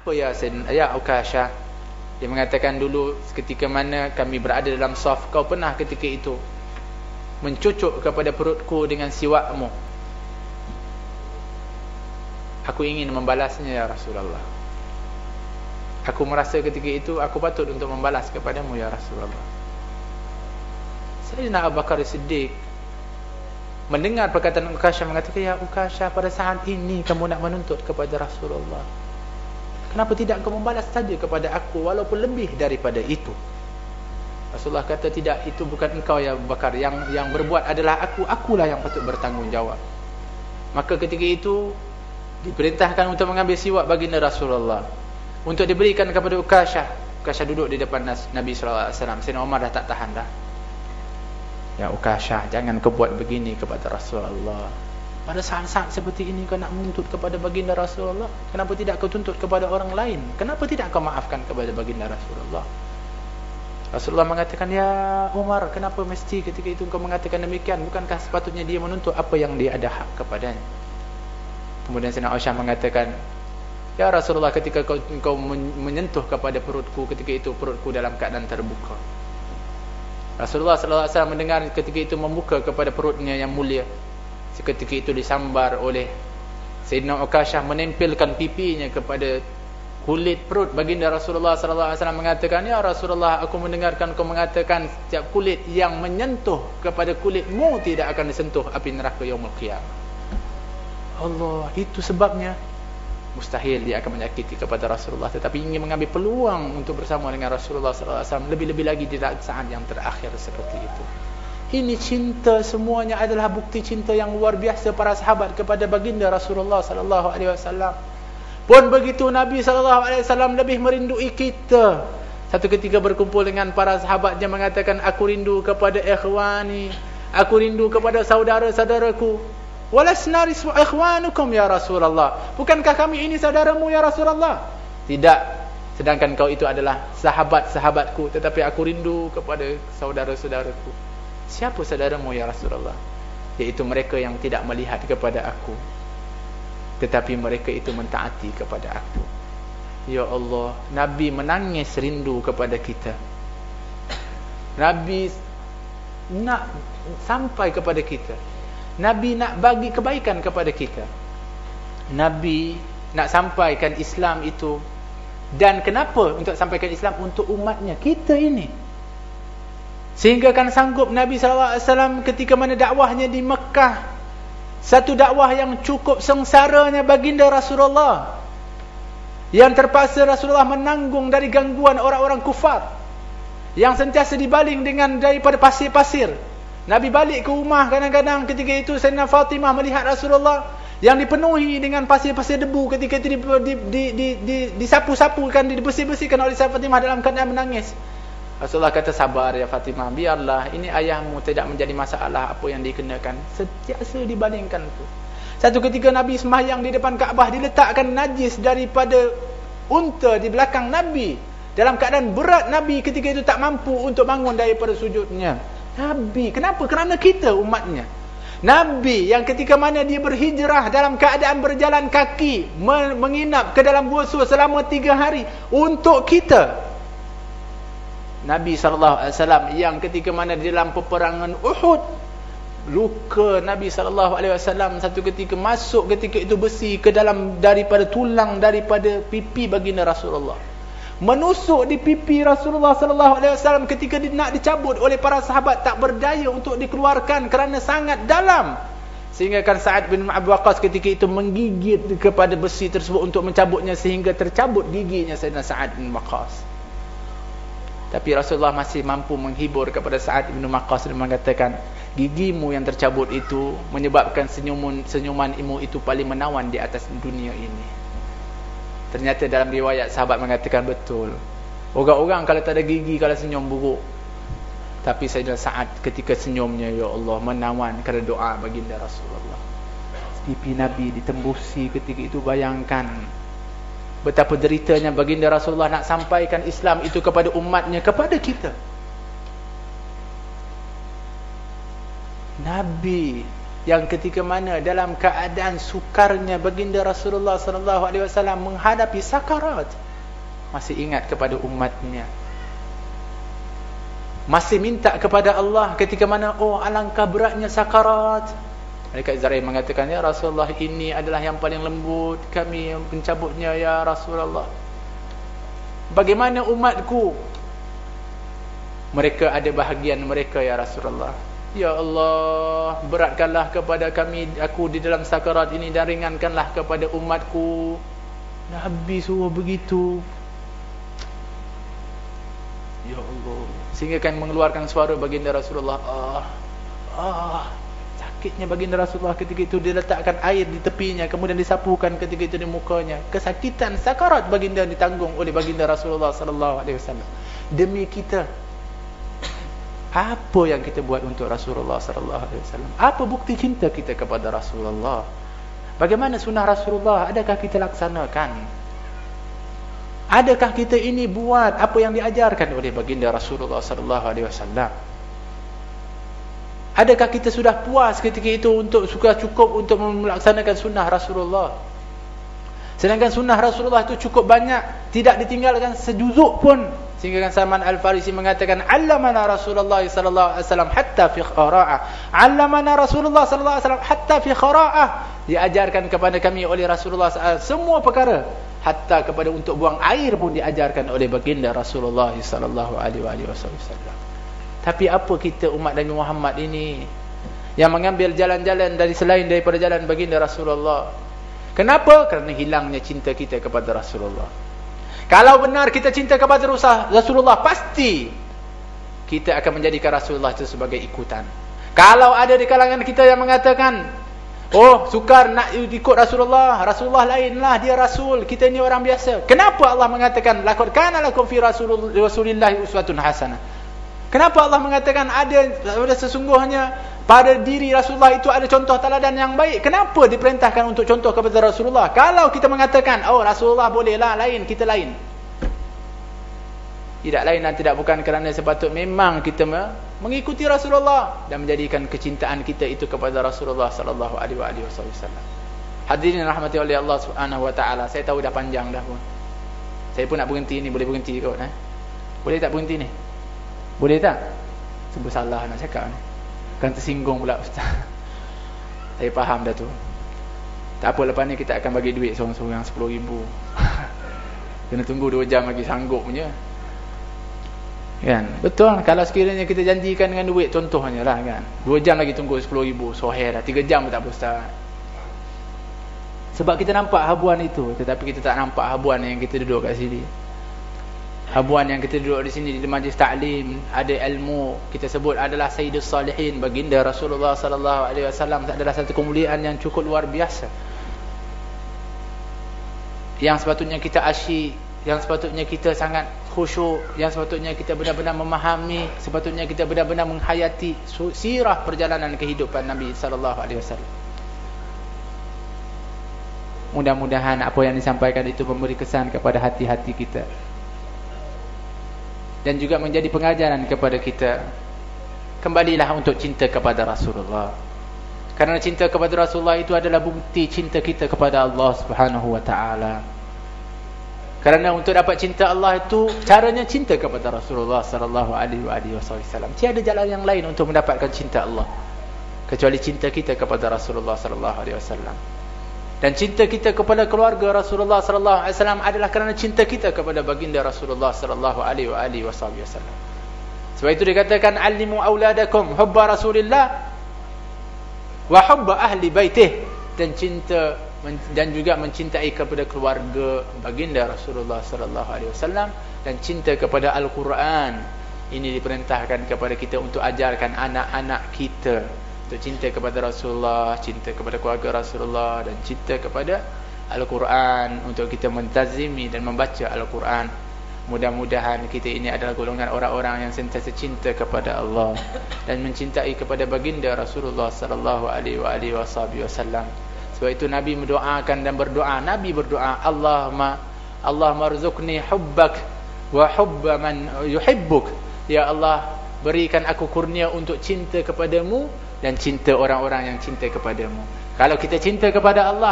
Apa ya Ukashah? Dia mengatakan, dulu ketika mana kami berada dalam saf, kau pernah ketika itu mencucuk kepada perutku dengan siwakmu. Aku ingin membalasnya ya Rasulullah. Aku merasa ketika itu aku patut untuk membalas kepadamu ya Rasulullah. Sayyidina Abu Bakar Siddiq mendengar perkataan Ukashah, mengatakan, ya Ukashah, pada saat ini kamu nak menuntut kepada Rasulullah, kenapa tidak kau membalas saja kepada aku walaupun lebih daripada itu? Rasulullah kata, tidak, itu bukan engkau ya Abu Bakar, yang berbuat adalah akulah yang patut bertanggungjawab. Maka ketika itu diperintahkan untuk mengambil siwak baginda Rasulullah, untuk diberikan kepada Ukashah. Ukashah duduk di depan Nabi SAW. Sayyidina Umar dah tak tahan dah. Ya Ukashah, jangan kau buat begini kepada Rasulullah. Pada saat-saat seperti ini kau nak menuntut kepada baginda Rasulullah, kenapa tidak kau tuntut kepada orang lain? Kenapa tidak kau maafkan kepada baginda Rasulullah? Rasulullah mengatakan, ya Umar, kenapa mesti ketika itu kau mengatakan demikian? Bukankah sepatutnya dia menuntut apa yang dia ada hak kepadanya? Kemudian Sayyidina Aisyah mengatakan, ya Rasulullah, ketika kau menyentuh kepada perutku, ketika itu perutku dalam keadaan terbuka. Rasulullah SAW mendengar ketika itu membuka kepada perutnya yang mulia. Seketika itu disambar oleh Sayyidina Ukashah, menempelkan pipinya kepada kulit perut baginda Rasulullah SAW, mengatakan, ya Rasulullah, aku mendengarkan kau mengatakan setiap kulit yang menyentuh kepada kulitmu tidak akan disentuh api neraka yaumul qiyamah. Allah, itu sebabnya mustahil dia akan menyakiti kepada Rasulullah, tetapi ingin mengambil peluang untuk bersama dengan Rasulullah SAW, lebih-lebih lagi di saat yang terakhir seperti itu. Ini cinta, semuanya adalah bukti cinta yang luar biasa para sahabat kepada baginda Rasulullah SAW. Pun begitu, Nabi SAW lebih merindui kita. Satu ketika berkumpul dengan para sahabat, dia mengatakan, aku rindu kepada ikhwani, aku rindu kepada saudara-saudaraku. Walasna ikhwanukum ya Rasulullah, bukankah kami ini saudaramu ya Rasulullah? Tidak, sedangkan kau itu adalah sahabat-sahabatku, tetapi aku rindu kepada saudara-saudaraku. Siapa saudaramu ya Rasulullah? Yaitu mereka yang tidak melihat kepada aku, tetapi mereka itu mentaati kepada aku. Ya Allah, Nabi menangis rindu kepada kita. Nabi nak sampai kepada kita. Nabi nak bagi kebaikan kepada kita. Nabi nak sampaikan Islam itu. Dan kenapa untuk sampaikan Islam? Untuk umatnya, kita ini. Sehingga kan sanggup Nabi SAW ketika mana dakwahnya di Mekah, satu dakwah yang cukup sengsaranya baginda Rasulullah, yang terpaksa Rasulullah menanggung dari gangguan orang-orang kufar, yang sentiasa dibaling dengan daripada pasir-pasir. Nabi balik ke rumah, kadang-kadang ketika itu Sayyidina Fatimah melihat Rasulullah yang dipenuhi dengan pasir-pasir debu, ketika itu disapu-sapukan, dibersih-bersihkan oleh Sayyidina Fatimah dalam keadaan menangis. Rasulullah kata, sabar ya Fatimah, biarlah, ini ayahmu, tidak menjadi masalah apa yang dikenakan. Sentiasa dibalingkan tu. Satu ketika Nabi sembahyang di depan Kaabah, diletakkan najis daripada unta di belakang Nabi. Dalam keadaan berat, Nabi ketika itu tak mampu untuk bangun daripada sujudnya. Nabi, kenapa? Kerana kita umatnya. Nabi yang ketika mana dia berhijrah dalam keadaan berjalan kaki, menginap ke dalam gua selama 3 hari untuk kita. Nabi SAW yang ketika mana di dalam peperangan Uhud, luka Nabi SAW satu ketika masuk ketika itu besi ke dalam daripada tulang, daripada pipi baginda Rasulullah, menusuk di pipi Rasulullah SAW ketika nak dicabut oleh para sahabat, tak berdaya untuk dikeluarkan kerana sangat dalam, sehingga kan Sa'ad bin Abi Waqqas ketika itu menggigit kepada besi tersebut untuk mencabutnya, sehingga tercabut giginya Sayyidina Sa'ad bin Waqqas. Tapi Rasulullah masih mampu menghibur kepada Sa'ad bin Waqqas dan mengatakan, gigimu yang tercabut itu menyebabkan senyumanmu itu paling menawan di atas dunia ini. Ternyata dalam riwayat sahabat mengatakan betul. Orang-orang kalau tak ada gigi, kalau senyum buruk. Tapi Sayyidina Sa'ad ketika senyumnya, ya Allah, menawan kerana doa baginda Rasulullah. Pipi Nabi ditembusi ketika itu. Bayangkan betapa deritanya baginda Rasulullah nak sampaikan Islam itu kepada umatnya, kepada kita. Nabi yang ketika mana dalam keadaan sukarnya baginda Rasulullah sallallahu alaihi wasallam menghadapi sakarat, masih ingat kepada umatnya, masih minta kepada Allah ketika mana alangkah beratnya sakarat. Malaikat Israil mengatakan, ya Rasulullah, ini adalah yang paling lembut, kami yang mencabutnya ya Rasulullah. Bagaimana umatku? Mereka ada bahagian mereka ya Rasulullah. Ya Allah, beratkanlah kepada aku di dalam sakarat ini dan ringankanlah kepada umatku. Nabi suruh begitu. Ya Allah, sehingga kan mengeluarkan suara baginda Rasulullah. Sakitnya baginda Rasulullah ketika itu. Dia letakkan air di tepinya, kemudian disapukan ketika itu di mukanya. Kesakitan sakarat baginda ditanggung oleh baginda Rasulullah sallallahu alaihi wasallam demi kita. Apa yang kita buat untuk Rasulullah sallallahu alaihi wasallam? Apa bukti cinta kita kepada Rasulullah? Bagaimana sunnah Rasulullah? Adakah kita laksanakan? Adakah kita ini buat apa yang diajarkan oleh baginda Rasulullah sallallahu alaihi wasallam? Adakah kita sudah puas ketika itu untuk cukup untuk melaksanakan sunnah Rasulullah? Sedangkan sunnah Rasulullah itu cukup banyak, tidak ditinggalkan sejuzuk pun. Sehingga kan Salman Al-Farisi mengatakan, "Allamana Rasulullah sallallahu alaihi wasallam hatta fi qira'ah." Allamana Rasulullah sallallahu alaihi wasallam hatta fi qira'ah. Diajarkan kepada kami oleh Rasulullah semua perkara, hatta kepada untuk buang air pun diajarkan oleh baginda Rasulullah sallallahu alaihi wasallam. Tapi apa kita umat Nabi Muhammad ini yang mengambil jalan-jalan dari selain daripada jalan baginda Rasulullah? Kenapa? Kerana hilangnya cinta kita kepada Rasulullah. Kalau benar kita cinta kepada Rasulullah, pasti kita akan menjadikan Rasulullah itu sebagai ikutan. Kalau ada di kalangan kita yang mengatakan, sukar nak ikut Rasulullah, Rasulullah lainlah, dia Rasul, kita ini orang biasa. Kenapa Allah mengatakan, laqad kana lakum fi Rasulillahi uswatun hasanah? Kenapa Allah mengatakan ada sesungguhnya pada diri Rasulullah itu ada contoh teladan yang baik? Kenapa diperintahkan untuk contoh kepada Rasulullah? Kalau kita mengatakan, Rasulullah bolehlah lain, kita lain. Tidak lain dan tidak bukan kerana sepatutnya memang kita mengikuti Rasulullah dan menjadikan kecintaan kita itu kepada Rasulullah sallallahu alaihi wasallam. Hadirin rahmati oleh Allah Subhanahu wa taala. Saya tahu dah panjang dah pun. Saya pun nak berhenti ni, boleh berhenti kot Boleh tak berhenti ni? Boleh tak? Sebab salah nak cakap ni. Kan tersinggung pula ustaz. Saya faham dah tu. Tak apa, lepas ni kita akan bagi duit seorang-seorang 10,000. Kena tunggu 2 jam lagi sanggup punya. Kan? Betul. Kalau sekiranya kita janjikan dengan duit contohnya lah kan. 2 jam lagi tunggu 10,000. Soher dah 3 jam pun tak apa ustaz. Sebab kita nampak habuan itu, tetapi kita tak nampak habuan yang kita duduk kat sini. Habuan yang kita duduk di sini di majlis taklim, ada ilmu, kita sebut adalah Sayyidus Salihin, baginda Rasulullah sallallahu alaihi wasallam, adalah satu kemuliaan yang cukup luar biasa. Yang sepatutnya kita asyik, yang sepatutnya kita sangat khusyuk, yang sepatutnya kita benar-benar memahami, sepatutnya kita benar-benar menghayati sirah perjalanan kehidupan Nabi sallallahu alaihi wasallam. Mudah-mudahan apa yang disampaikan itu memberi kesan kepada hati-hati kita dan juga menjadi pengajaran kepada kita. Kembalilah untuk cinta kepada Rasulullah, kerana cinta kepada Rasulullah itu adalah bukti cinta kita kepada Allah Subhanahu wa taala. Kerana untuk dapat cinta Allah itu caranya cinta kepada Rasulullah sallallahu alaihi wasallam. Tiada jalan yang lain untuk mendapatkan cinta Allah kecuali cinta kita kepada Rasulullah sallallahu alaihi wasallam. Dan cinta kita kepada keluarga Rasulullah sallallahu alaihi wasallam adalah kerana cinta kita kepada baginda Rasulullah sallallahu alaihi wasallam. Sebab itu dikatakan, alimu auladakum hubba Rasulillah wa hubba ahli baitih, dan cinta dan juga mencintai kepada keluarga baginda Rasulullah sallallahu alaihi wasallam dan cinta kepada Al-Quran. Ini diperintahkan kepada kita untuk ajarkan anak-anak kita untuk cinta kepada Rasulullah, cinta kepada keluarga Rasulullah, dan cinta kepada Al-Quran, untuk kita mentazimi dan membaca Al-Quran. Mudah-mudahan kita ini adalah golongan orang-orang yang sentiasa cinta kepada Allah dan mencintai kepada baginda Rasulullah sallallahu alaihi wasallam. Sebab itu Nabi mendoakan dan berdoa. Nabi berdoa, Allahumma rzuqni hubbak wa hubba man yuhibbuk. Ya Allah, berikan aku kurnia untuk cinta kepadamu dan cinta orang-orang yang cinta kepadamu. Kalau kita cinta kepada Allah,